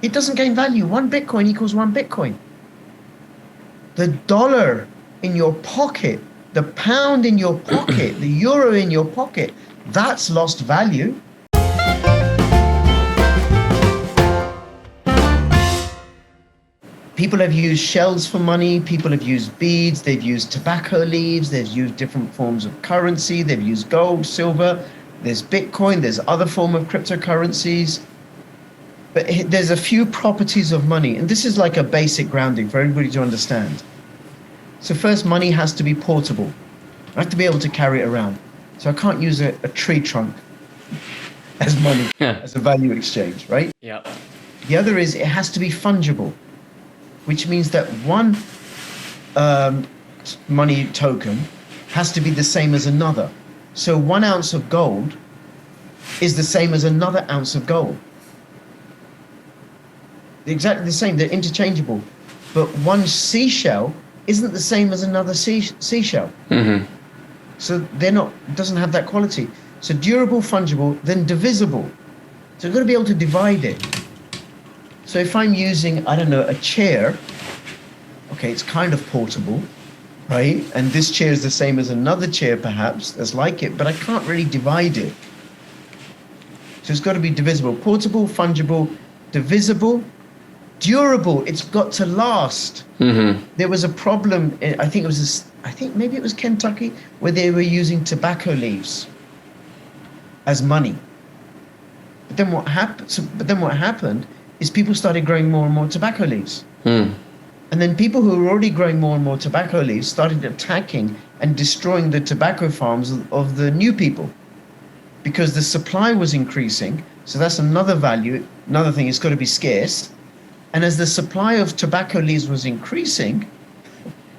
It doesn't gain value. One Bitcoin equals one Bitcoin. The dollar in your pocket, the pound in your pocket, the euro in your pocket, that's lost value. People have used shells for money. People have used beads. They've used tobacco leaves. They've used different forms of currency. They've used gold, silver. There's Bitcoin. There's other form of cryptocurrencies. But there's a few properties of money. And this is like a basic grounding for everybody to understand. So first, money has to be portable. I have to be able to carry it around. So I can't use a tree trunk as money, as a value exchange, right? Yeah. The other is it has to be fungible, which means that one money token has to be the same as another. So 1 ounce of gold is the same as another ounce of gold. Exactly the same, they're interchangeable. But one seashell isn't the same as another seashell. Mm-hmm. So they're not, doesn't have that quality. So durable, fungible, then divisible. So you've got to be able to divide it. So if I'm using, I don't know, a chair, okay, it's kind of portable, right? And this chair is the same as another chair, perhaps, that's like it, but I can't really divide it. So it's got to be divisible. Portable, fungible, divisible, durable. It's got to last. Mm-hmm. There was a problem, I think maybe it was Kentucky, where they were using tobacco leaves as money. But then what happened is people started growing more and more tobacco leaves. Mm. And then people who were already growing more and more tobacco leaves started attacking and destroying the tobacco farms of the new people because the supply was increasing. So that's another value. Another thing, it's got to be scarce. And as the supply of tobacco leaves was increasing,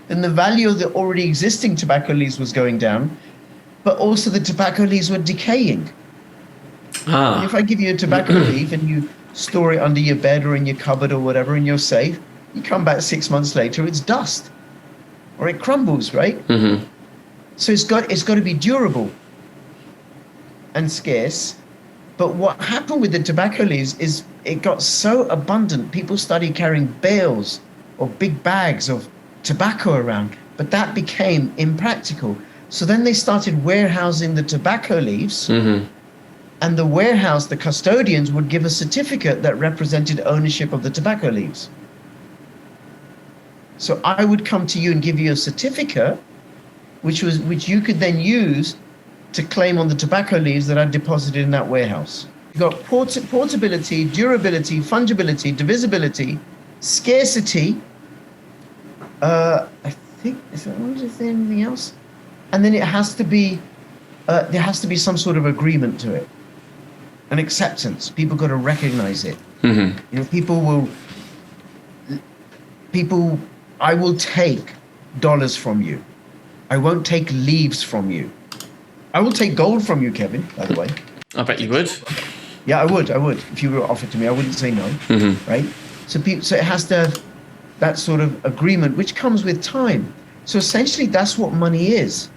then the value of the already existing tobacco leaves was going down, but also the tobacco leaves were decaying. And if I give you a tobacco leaf and you store it under your bed or in your cupboard or whatever in your safe, you come back 6 months later, it's dust or it crumbles, right? Mm-hmm. So it's got to be durable and scarce. But what happened with the tobacco leaves is it got so abundant, people started carrying bales or big bags of tobacco around, but that became impractical. So then they started warehousing the tobacco leaves. Mm-hmm. And the warehouse, the custodians, would give a certificate that represented ownership of the tobacco leaves. So I would come to you and give you a certificate, which you could then use to claim on the tobacco leaves that I deposited in that warehouse. You've got portability, durability, fungibility, divisibility, scarcity. I think, is there anything else? And then it has to be, there has to be some sort of agreement to it. An acceptance. People got to recognize it. Mm-hmm. You know, I will take dollars from you. I won't take leaves from you. I will take gold from you, Kevin, by the way. I bet you would. Yeah, I would. If you were offered to me, I wouldn't say no, Mm-hmm. right? So it has to have that sort of agreement, which comes with time. So essentially, that's what money is.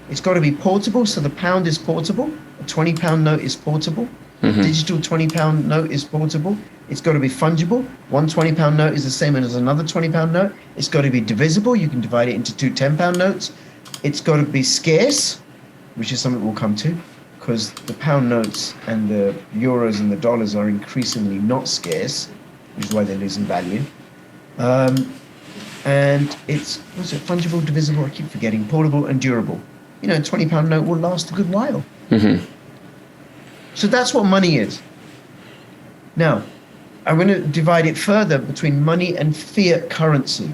It's got to be portable, so the pound is portable. A 20-pound note is portable. Mm-hmm. Digital 20-pound note is portable. It's got to be fungible. One 20-pound note is the same as another 20-pound note. It's got to be divisible. You can divide it into two 10-pound notes. It's got to be scarce, which is something we'll come to, because the pound notes and the euros and the dollars are increasingly not scarce, which is why they're losing value. And it's, fungible, divisible, I keep forgetting, portable and durable. You know, a 20-pound note will last a good while. Mm-hmm. So that's what money is. Now, I'm going to divide it further between money and fiat currency.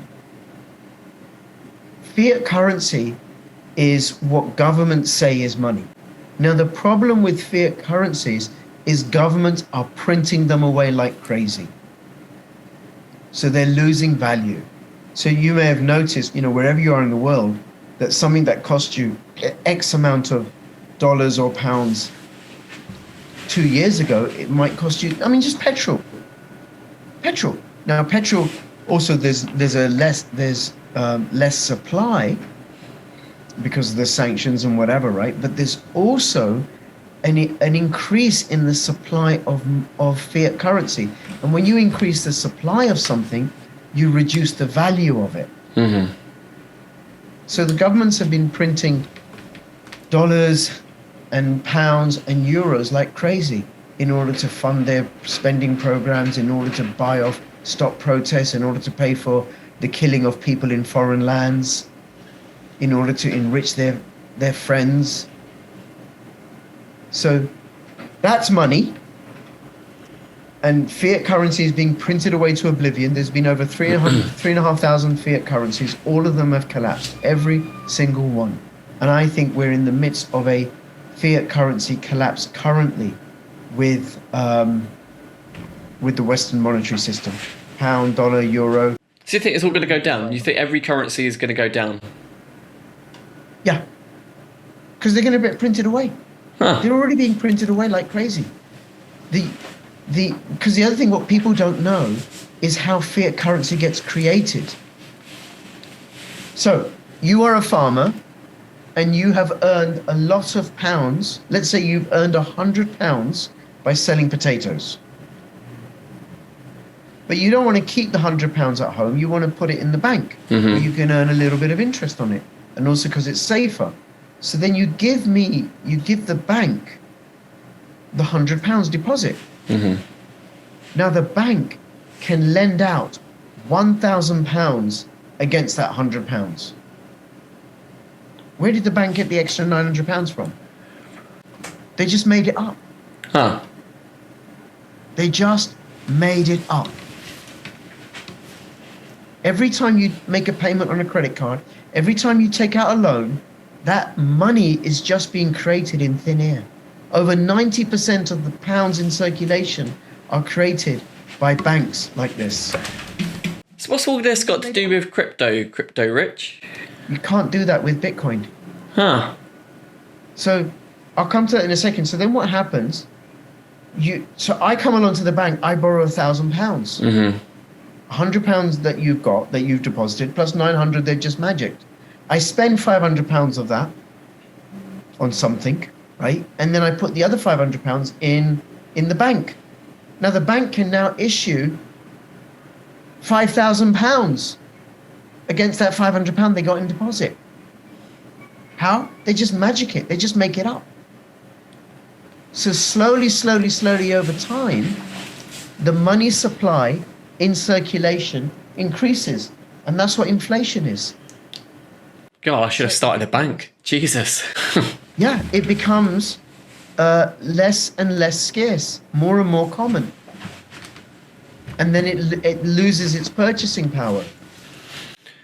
Fiat currency is what governments say is money. Now, the problem with fiat currencies is governments are printing them away like crazy. So they're losing value. So you may have noticed, you know, wherever you are in the world, that something that cost you X amount of dollars or pounds 2 years ago, it might cost you, I mean, just petrol. Now, petrol also there's less supply because of the sanctions and whatever, right? But there's also an increase in the supply of fiat currency. And when you increase the supply of something, you reduce the value of it. Mm-hmm. So the governments have been printing dollars and pounds and euros like crazy in order to fund their spending programs, in order to buy off, stop protests, in order to pay for the killing of people in foreign lands, in order to enrich their friends. So that's money. And fiat currency is being printed away to oblivion. There's been over 3,500 fiat currencies. All of them have collapsed, every single one. And I think we're in the midst of a fiat currency collapse currently with the Western monetary system. Pound, dollar, euro. So you think it's all going to go down? You think every currency is going to go down? Yeah. Because they're going to get printed away. Huh. They're already being printed away like crazy. Because the other thing, what people don't know is how fiat currency gets created. So you are a farmer and you have earned a lot of pounds. Let's say you've earned £100 by selling potatoes. But you don't want to keep the £100 at home. You want to put it in the bank where you can earn a little bit of interest on it. And also because it's safer. So then you give the bank the £100 deposit. Mm-hmm. Now the bank can lend out £1,000 against that £100. Where did the bank get the extra £900 from? They just made it up. Huh. They just made it up. Every time you make a payment on a credit card, every time you take out a loan, that money is just being created in thin air. Over 90% of the pounds in circulation are created by banks like this. So what's all this got to do with crypto rich? You can't do that with Bitcoin. Huh. So I'll come to that in a second. So then what happens? So I come along to the bank, I borrow £1,000. Mm-hmm. £100 that you've got, that you've deposited, plus 900, they're just magicked. I spend £500 of that on something, right? And then I put the other £500 in the bank. Now the bank can now issue £5,000 against that £500 they got in deposit. How? They just magic it. They just make it up. So slowly over time, the money supply in circulation increases. And that's what inflation is. God, I should have started a bank. Jesus. Yeah, it becomes less and less scarce, more and more common. And then it loses its purchasing power.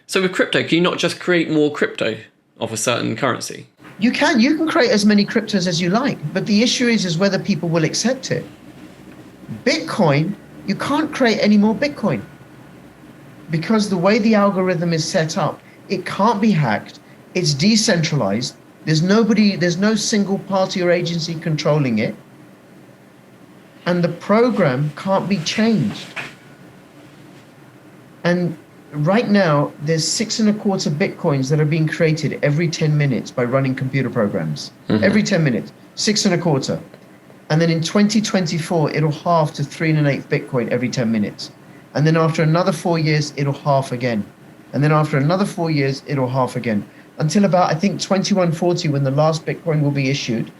So with crypto, can you not just create more crypto of a certain currency? You can create as many cryptos as you like, but the issue is whether people will accept it. Bitcoin, you can't create any more Bitcoin because the way the algorithm is set up, it can't be hacked. It's decentralized. There's no single party or agency controlling it. And the program can't be changed. And right now, there's 6.25 Bitcoins that are being created every 10 minutes by running computer programs. Mm-hmm. Every 10 minutes, 6.25. And then in 2024, it'll halve to 3.125 Bitcoin every 10 minutes. And then after another 4 years, it'll halve again. And then after another 4 years, it'll halve again. Until about, I think, 2140, when the last Bitcoin will be issued.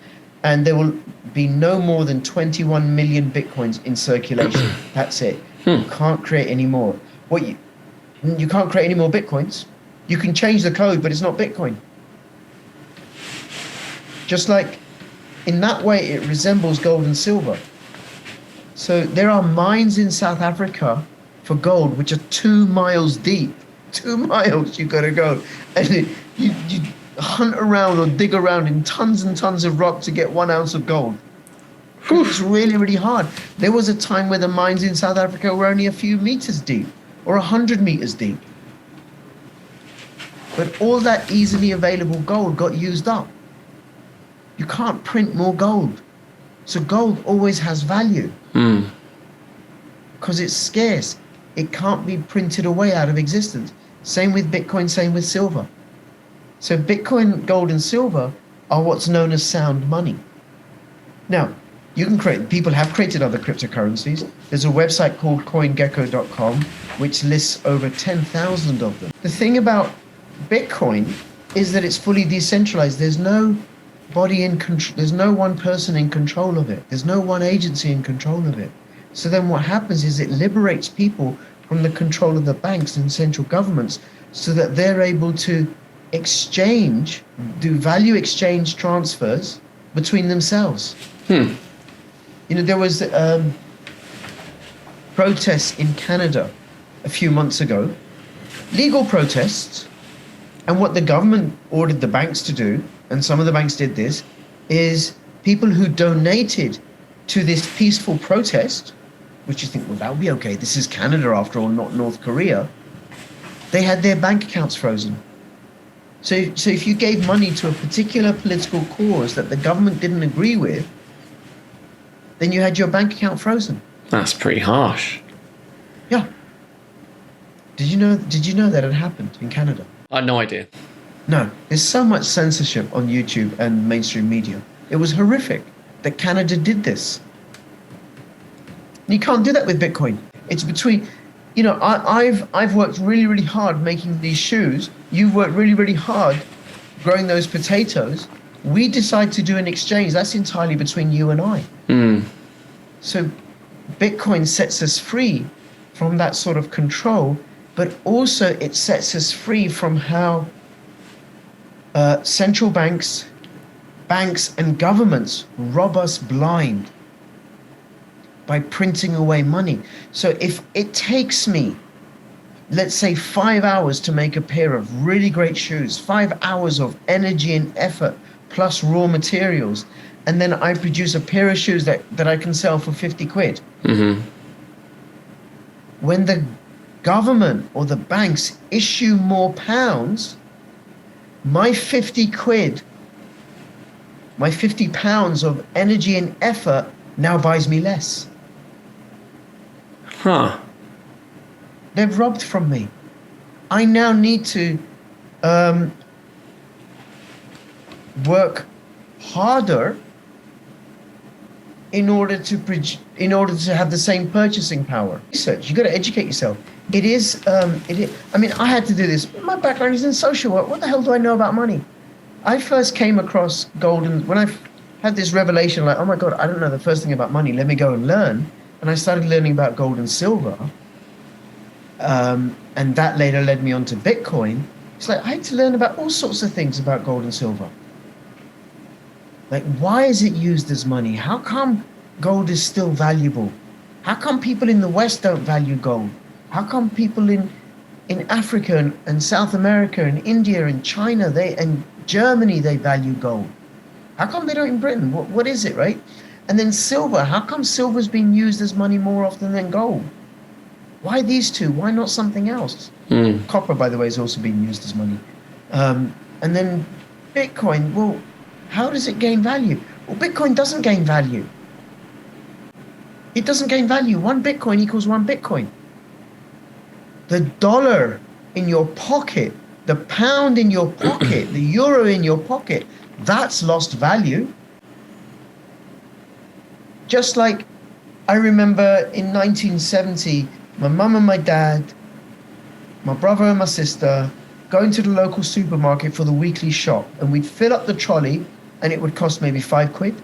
And there will be no more than 21 million Bitcoins in circulation. That's it. You can't create any more. You can't create any more Bitcoins. You can change the code, but it's not Bitcoin. Just like, in that way, it resembles gold and silver. So there are mines in South Africa for gold, which are 2 miles deep. 2 miles you got to go. And you hunt around or dig around in tons and tons of rock to get 1 ounce of gold. It's really, really hard. There was a time where the mines in South Africa were only a few meters deep or 100 meters deep. But all that easily available gold got used up. You can't print more gold. So gold always has value. Because it's scarce. It can't be printed away out of existence. Same with Bitcoin, same with silver. So Bitcoin, gold, and silver are what's known as sound money. Now, people have created other cryptocurrencies. There's a website called coingecko.com which lists over 10,000 of them. The thing about Bitcoin is that it's fully decentralized. There's no body in control. There's no one person in control of it. There's no one agency in control of it. So then what happens is it liberates people from the control of the banks and central governments so that they're able to do value exchange transfers between themselves. There was protests in Canada a few months ago, legal protests, and what the government ordered the banks to do, and some of the banks did this, is people who donated to this peaceful protest, which you think, well, that would be okay, this is Canada after all, not North Korea, they had their bank accounts frozen. So if you gave money to a particular political cause that the government didn't agree with, then you had your bank account frozen. That's pretty harsh. Yeah. Did you know that had happened in Canada? I had no idea. No. There's so much censorship on YouTube and mainstream media. It was horrific that Canada did this. And you can't do that with Bitcoin. It's between, I've worked really, really hard making these shoes. You've worked really, really hard growing those potatoes. We decide to do an exchange. That's entirely between you and I. So Bitcoin sets us free from that sort of control, but also it sets us free from how central banks, and governments rob us blind by printing away money. So if it takes me, let's say, 5 hours to make a pair of really great shoes, 5 hours of energy and effort plus raw materials, and then I produce a pair of shoes that I can sell for 50 quid. When the government or the banks issue more pounds, my 50 quid, my 50 pounds of energy and effort now buys me less. They've robbed from me. I now need to work harder in order to have the same purchasing power. Research. You got to educate yourself. It is. I mean, I had to do this. My background is in social work. What the hell do I know about money? I first came across gold, and when I had this revelation, like, oh my God, I don't know the first thing about money. Let me go and learn. And I started learning about gold and silver. And that later led me on to Bitcoin. It's like I had to learn about all sorts of things about gold and silver. Like, why is it used as money? How come gold is still valuable? How come people in the West don't value gold? How come people in Africa and South America and India and China and Germany, they value gold? How come they don't in Britain? What is it, right? And then silver. How come silver's been used as money more often than gold? Why these two? Why not something else? Copper, by the way, is also being used as money. And then Bitcoin. Well, how does it gain value? Well, Bitcoin doesn't gain value. It doesn't gain value. 1 Bitcoin equals 1 Bitcoin. The dollar in your pocket, the pound in your pocket, the euro in your pocket, that's lost value. Just like I remember in 1970, my mum and my dad, my brother and my sister, going to the local supermarket for the weekly shop, and we'd fill up the trolley and it would cost maybe 5 quid.